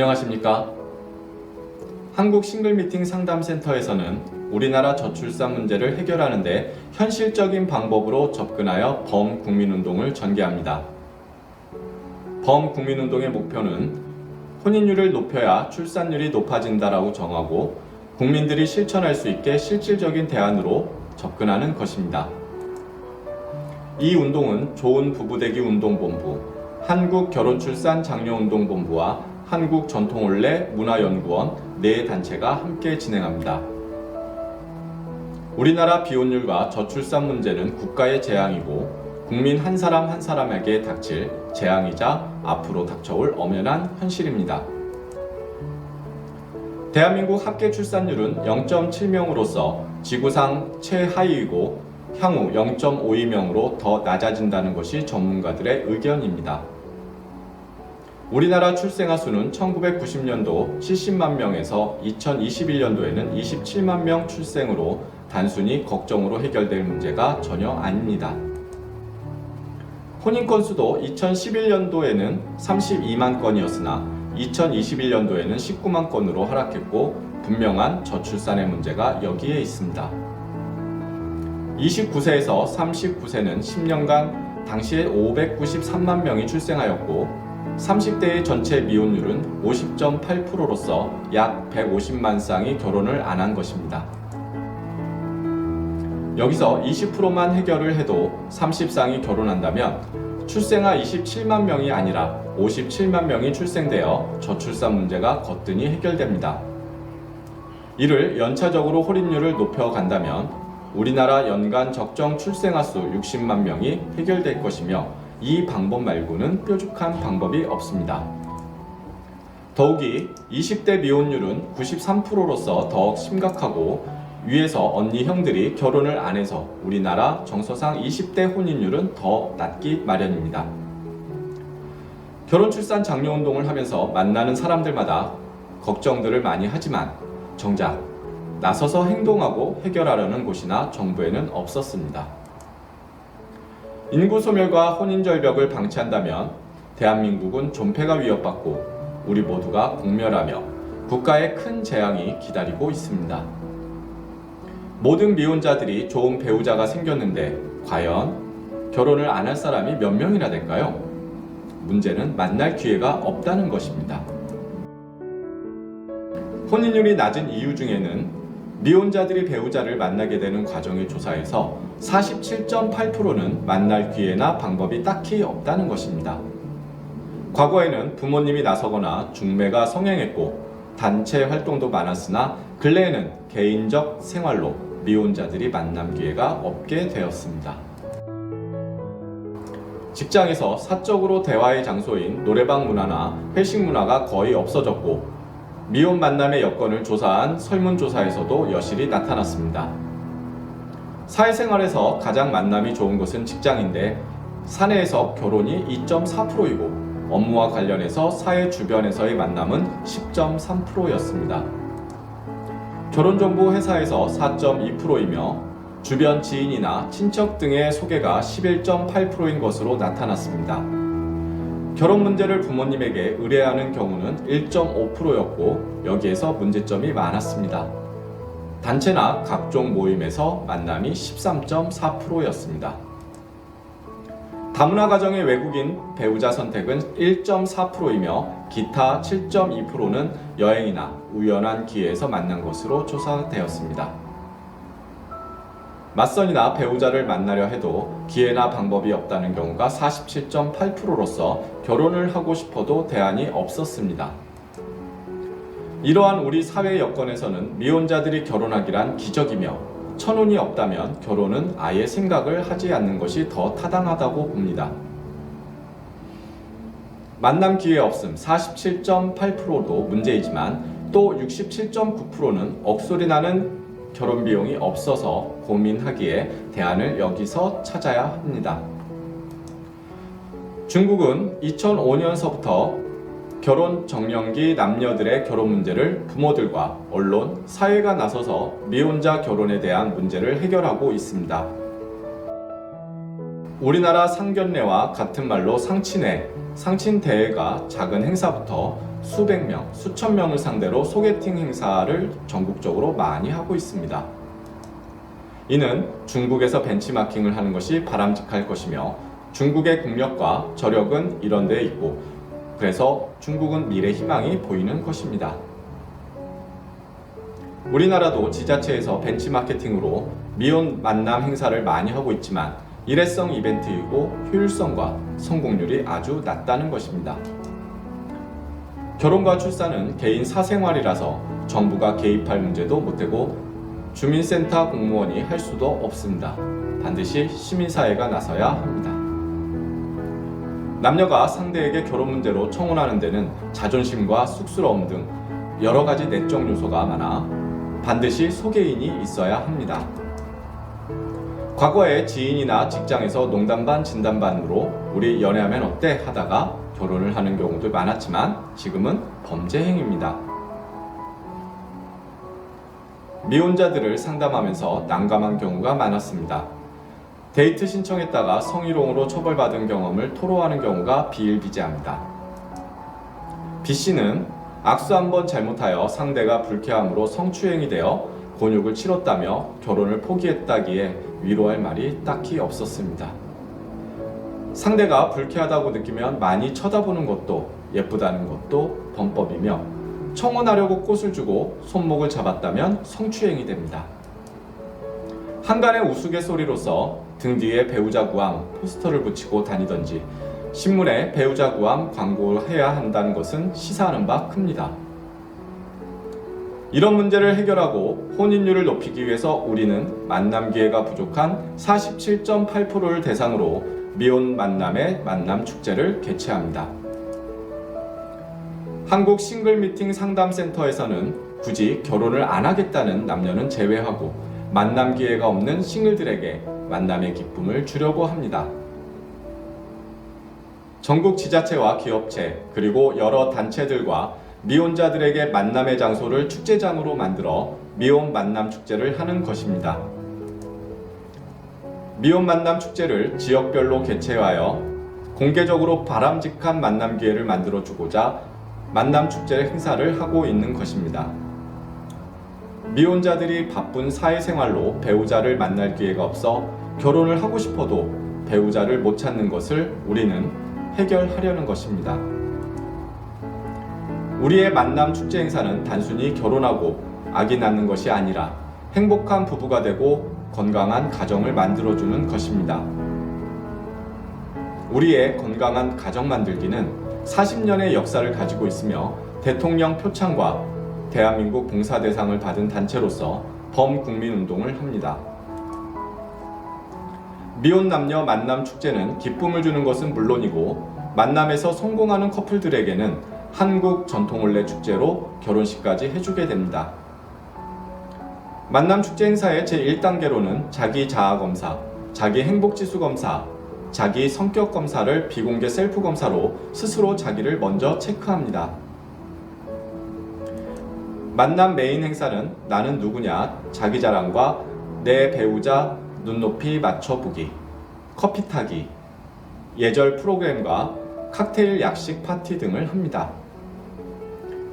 안녕하십니까? 한국 싱글미팅 상담센터에서는 우리나라 저출산 문제를 해결하는 데 현실적인 방법으로 접근하여 범국민운동을 전개합니다. 범국민운동의 목표는 혼인율을 높여야 출산율이 높아진다라고 정하고 국민들이 실천할 수 있게 실질적인 대안으로 접근하는 것입니다. 이 운동은 좋은부부되기운동본부, 한국결혼출산장려운동본부와 한국전통혼례문화연구원 네 단체가 함께 진행합니다. 우리나라 비혼율과 저출산 문제는 국가의 재앙이고 국민 한 사람 한 사람에게 닥칠 재앙이자 앞으로 닥쳐올 엄연한 현실입니다. 대한민국 합계 출산율은 0.7명으로서 지구상 최하위이고 향후 0.52명으로 더 낮아진다는 것이 전문가들의 의견입니다. 우리나라 출생아 수는 1990년도 70만 명에서 2021년도에는 27만 명 출생으로 단순히 걱정으로 해결될 문제가 전혀 아닙니다. 혼인 건수도 2011년도에는 32만 건이었으나 2021년도에는 19만 건으로 하락했고 분명한 저출산의 문제가 여기에 있습니다. 29세에서 39세는 10년간 당시에 593만 명이 출생하였고 30대의 전체 미혼율은 50.8%로서 약 150만 쌍이 결혼을 안 한 것입니다. 여기서 20%만 해결을 해도 30쌍이 결혼한다면 출생아 27만 명이 아니라 57만 명이 출생되어 저출산 문제가 거뜬히 해결됩니다. 이를 연차적으로 혼인율을 높여간다면 우리나라 연간 적정 출생아 수 60만 명이 해결될 것이며 이 방법 말고는 뾰족한 방법이 없습니다. 더욱이 20대 미혼율은 93%로서 더욱 심각하고 위에서 언니 형들이 결혼을 안 해서 우리나라 정서상 20대 혼인율은 더 낮기 마련입니다. 결혼출산 장려운동을 하면서 만나는 사람들마다 걱정들을 많이 하지만 정작 나서서 행동하고 해결하려는 곳이나 정부에는 없었습니다. 인구 소멸과 혼인 절벽을 방치한다면 대한민국은 존폐가 위협받고 우리 모두가 공멸하며 국가의 큰 재앙이 기다리고 있습니다. 모든 미혼자들이 좋은 배우자가 생겼는데 과연 결혼을 안 할 사람이 몇 명이나 될까요? 문제는 만날 기회가 없다는 것입니다. 혼인율이 낮은 이유 중에는 미혼자들이 배우자를 만나게 되는 과정의 조사에서 47.8%는 만날 기회나 방법이 딱히 없다는 것입니다. 과거에는 부모님이 나서거나 중매가 성행했고 단체 활동도 많았으나 근래에는 개인적 생활로 미혼자들이 만남 기회가 없게 되었습니다. 직장에서 사적으로 대화의 장소인 노래방 문화나 회식 문화가 거의 없어졌고 미혼 만남의 여건을 조사한 설문조사에서도 여실히 나타났습니다. 사회생활에서 가장 만남이 좋은 것은 직장인데 사내에서 결혼이 2.4%이고 업무와 관련해서 사회 주변에서의 만남은 10.3%였습니다. 결혼정보 회사에서 4.2%이며 주변 지인이나 친척 등의 소개가 11.8%인 것으로 나타났습니다. 결혼 문제를 부모님에게 의뢰하는 경우는 1.5%였고 여기에서 문제점이 많았습니다. 단체나 각종 모임에서 만남이 13.4%였습니다. 다문화 가정의 외국인 배우자 선택은 1.4%이며 기타 7.2%는 여행이나 우연한 기회에서 만난 것으로 조사되었습니다. 맞선이나 배우자를 만나려 해도 기회나 방법이 없다는 경우가 47.8%로서 결혼을 하고 싶어도 대안이 없었습니다. 이러한 우리 사회 여건에서는 미혼자들이 결혼하기란 기적이며 천운이 없다면 결혼은 아예 생각을 하지 않는 것이 더 타당하다고 봅니다. 만남 기회 없음 47.8%도 문제이지만 또 67.9%는 억소리 나는 결혼 비용이 없어서 고민하기에 대안을 여기서 찾아야 합니다. 중국은 2005년서부터 결혼 정년기 남녀들의 결혼 문제를 부모들과 언론, 사회가 나서서 미혼자 결혼에 대한 문제를 해결하고 있습니다. 우리나라 상견례와 같은 말로 상친회, 상친대회가 작은 행사부터 수백 명, 수천 명을 상대로 소개팅 행사를 전국적으로 많이 하고 있습니다. 이는 중국에서 벤치마킹을 하는 것이 바람직할 것이며 중국의 국력과 저력은 이런 데에 있고 그래서 중국은 미래 희망이 보이는 것입니다. 우리나라도 지자체에서 벤치마케팅으로 미혼 만남 행사를 많이 하고 있지만 일회성 이벤트이고 효율성과 성공률이 아주 낮다는 것입니다. 결혼과 출산은 개인 사생활이라서 정부가 개입할 문제도 못되고 주민센터 공무원이 할 수도 없습니다. 반드시 시민사회가 나서야 합니다. 남녀가 상대에게 결혼 문제로 청혼하는 데는 자존심과 쑥스러움 등 여러 가지 내적 요소가 많아 반드시 소개인이 있어야 합니다. 과거에 지인이나 직장에서 농담 반 진담 반으로 우리 연애하면 어때 하다가 결혼을 하는 경우도 많았지만 지금은 범죄 행위입니다. 미혼자들을 상담하면서 난감한 경우가 많았습니다. 데이트 신청했다가 성희롱으로 처벌받은 경험을 토로하는 경우가 비일비재합니다. B씨는 악수 한번 잘못하여 상대가 불쾌함으로 성추행이 되어 곤욕을 치렀다며 결혼을 포기했다기에 위로할 말이 딱히 없었습니다. 상대가 불쾌하다고 느끼면 많이 쳐다보는 것도 예쁘다는 것도 범법이며 청혼하려고 꽃을 주고 손목을 잡았다면 성추행이 됩니다. 한간의 우스갯소리로서 등 뒤에 배우자 구함 포스터를 붙이고 다니던지 신문에 배우자 구함 광고해야 한다는 것은 시사하는 바 큽니다. 이런 문제를 해결하고 혼인율을 높이기 위해서 우리는 만남 기회가 부족한 47.8%를 대상으로 미혼 만남의 만남 축제를 개최합니다. 한국 싱글 미팅 상담센터에서는 굳이 결혼을 안 하겠다는 남녀는 제외하고 만남 기회가 없는 싱글들에게 만남의 기쁨을 주려고 합니다. 전국 지자체와 기업체 그리고 여러 단체들과 미혼자들에게 만남의 장소를 축제장으로 만들어 미혼 만남 축제를 하는 것입니다. 미혼 만남 축제를 지역별로 개최하여 공개적으로 바람직한 만남 기회를 만들어주고자 만남 축제 행사를 하고 있는 것입니다. 미혼자들이 바쁜 사회생활로 배우자를 만날 기회가 없어 결혼을 하고 싶어도 배우자를 못 찾는 것을 우리는 해결하려는 것입니다. 우리의 만남 축제 행사는 단순히 결혼하고 아기 낳는 것이 아니라 행복한 부부가 되고 건강한 가정을 만들어주는 것입니다. 우리의 건강한 가정 만들기는 40년의 역사를 가지고 있으며 대통령 표창과 대한민국 봉사대상을 받은 단체로서 범국민운동을 합니다. 미혼 남녀 만남 축제는 기쁨을 주는 것은 물론이고 만남에서 성공하는 커플들에게는 한국 전통혼례 축제로 결혼식까지 해주게 됩니다. 만남 축제 행사의 제1단계로는 자기 자아 검사, 자기 행복지수 검사, 자기 성격 검사를 비공개 셀프 검사로 스스로 자기를 먼저 체크합니다. 만남 메인 행사는 나는 누구냐, 자기 자랑과 내 배우자 눈높이 맞춰보기, 커피 타기, 예절 프로그램과 칵테일 약식 파티 등을 합니다.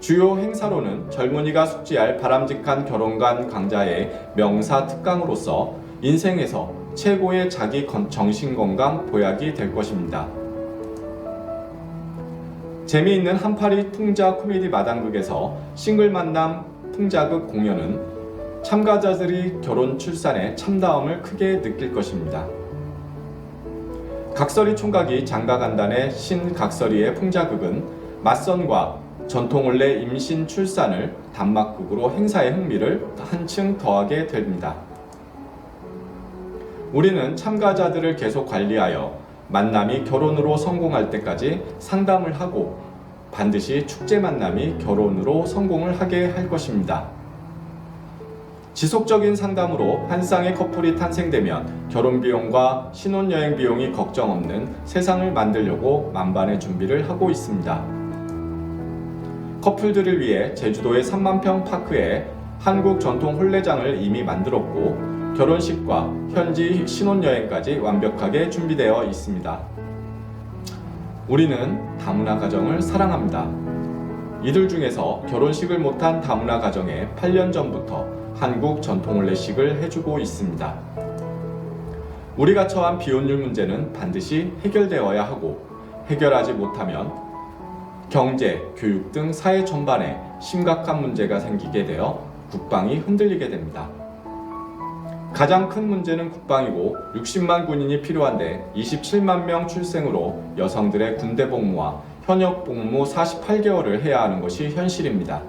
주요 행사로는 젊은이가 숙지할 바람직한 결혼관 강좌의 명사 특강으로서 인생에서 최고의 자기 정신건강 보약이 될 것입니다. 재미있는 한파리 풍자 코미디 마당극에서 싱글 만남 풍자극 공연은 참가자들이 결혼 출산에 참다움을 크게 느낄 것입니다. 각설이 총각이 장가간단의 신각설이의 풍자극은 맞선과 전통혼례 임신 출산을 단막극으로 행사의 흥미를 한층 더하게 됩니다. 우리는 참가자들을 계속 관리하여 만남이 결혼으로 성공할 때까지 상담을 하고 반드시 축제 만남이 결혼으로 성공을 하게 할 것입니다. 지속적인 상담으로 한 쌍의 커플이 탄생되면 결혼 비용과 신혼여행 비용이 걱정 없는 세상을 만들려고 만반의 준비를 하고 있습니다. 커플들을 위해 제주도의 3만평 파크에 한국 전통 혼례장을 이미 만들었고 결혼식과 현지 신혼여행까지 완벽하게 준비되어 있습니다. 우리는 다문화 가정을 사랑합니다. 이들 중에서 결혼식을 못한 다문화 가정에 8년 전부터 한국 전통혼례식을 해주고 있습니다. 우리가 처한 비혼율 문제는 반드시 해결되어야 하고, 해결하지 못하면 경제, 교육 등 사회 전반에 심각한 문제가 생기게 되어 국방이 흔들리게 됩니다. 가장 큰 문제는 국방이고, 60만 군인이 필요한데 27만 명 출생으로 여성들의 군대 복무와 현역 복무 48개월을 해야 하는 것이 현실입니다.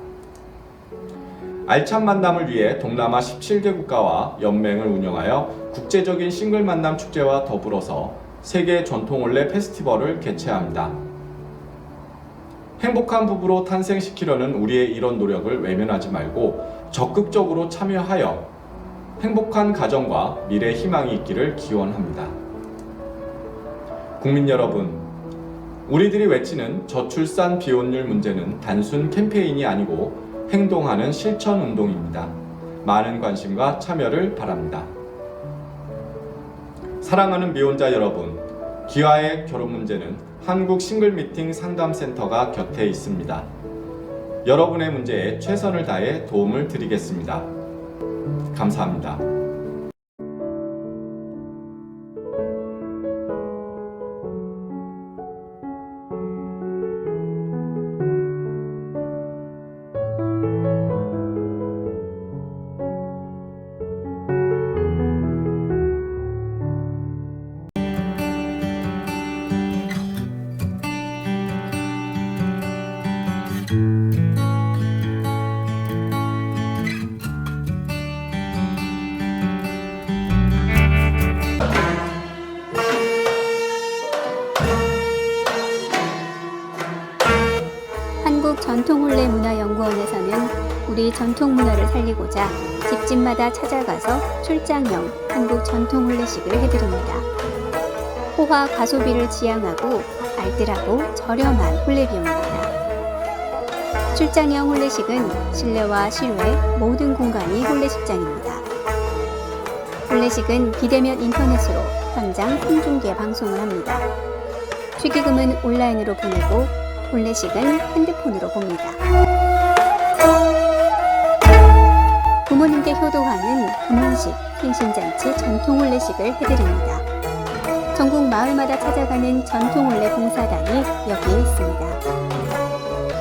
알찬 만남을 위해 동남아 17개 국가와 연맹을 운영하여 국제적인 싱글 만남 축제와 더불어서 세계 전통혼례 페스티벌을 개최합니다. 행복한 부부로 탄생시키려는 우리의 이런 노력을 외면하지 말고 적극적으로 참여하여 행복한 가정과 미래 희망이 있기를 기원합니다. 국민 여러분, 우리들이 외치는 저출산 비혼율 문제는 단순 캠페인이 아니고 행동하는 실천 운동입니다. 많은 관심과 참여를 바랍니다. 사랑하는 미혼자 여러분, 기아의 결혼 문제는 한국 싱글미팅 상담센터가 곁에 있습니다. 여러분의 문제에 최선을 다해 도움을 드리겠습니다. 감사합니다. 전통혼례문화연구원에서는 우리 전통문화를 살리고자 집집마다 찾아가서 출장형 한국 전통혼례식을 해드립니다. 호화 가소비를 지향하고 알뜰하고 저렴한 혼례비용입니다. 출장형 혼례식은 실내와 실외 모든 공간이 혼례식장입니다. 혼례식은 비대면 인터넷으로 현장 생중계 방송을 합니다. 축의금은 온라인으로 보내고 혼례식은 핸드폰으로 봅니다. 부모님께 효도하는 금혼식, 생신잔치, 전통혼례식을 해드립니다. 전국 마을마다 찾아가는 전통혼례 봉사단이 여기에 있습니다.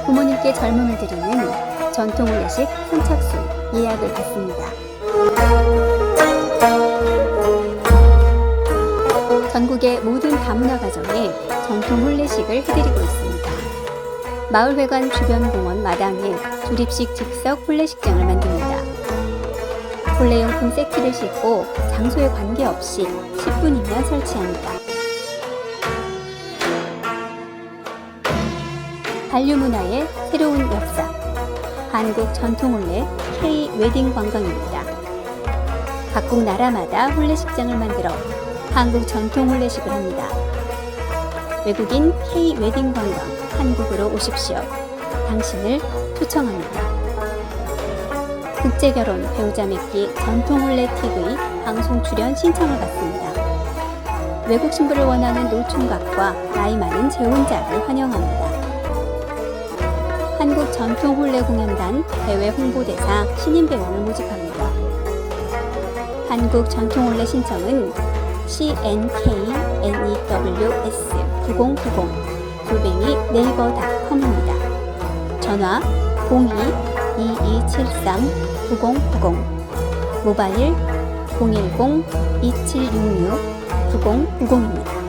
부모님께 젊음을 드리는 전통혼례식 선착순 예약을 받습니다. 전국의 모든 다문화 가정에 전통혼례식을 해드리고 있습니다. 마을회관 주변 공원 마당에 조립식 즉석 혼례식장을 만듭니다. 혼례용품 세트를 싣고 장소에 관계없이 10분이면 설치합니다. 한류문화의 새로운 역사, 한국 전통혼례 K-웨딩 관광입니다. 각국 나라마다 혼례식장을 만들어 한국 전통혼례식을 합니다. 외국인 K-웨딩 관광 한국으로 오십시오. 당신을 초청합니다. 국제결혼 배우자 맺기 전통혼례 TV 방송 출연 신청을 받습니다. 외국 신부를 원하는 노총각과 나이 많은 재혼자를 환영합니다. 한국 전통혼례 공연단 해외 홍보대사 신인 배우를 모집합니다. 한국 전통혼례 신청은 CNKNEWS9090 네이버.com입니다. 전화 02-2273-9090, 모바일 010-2766-9090입니다.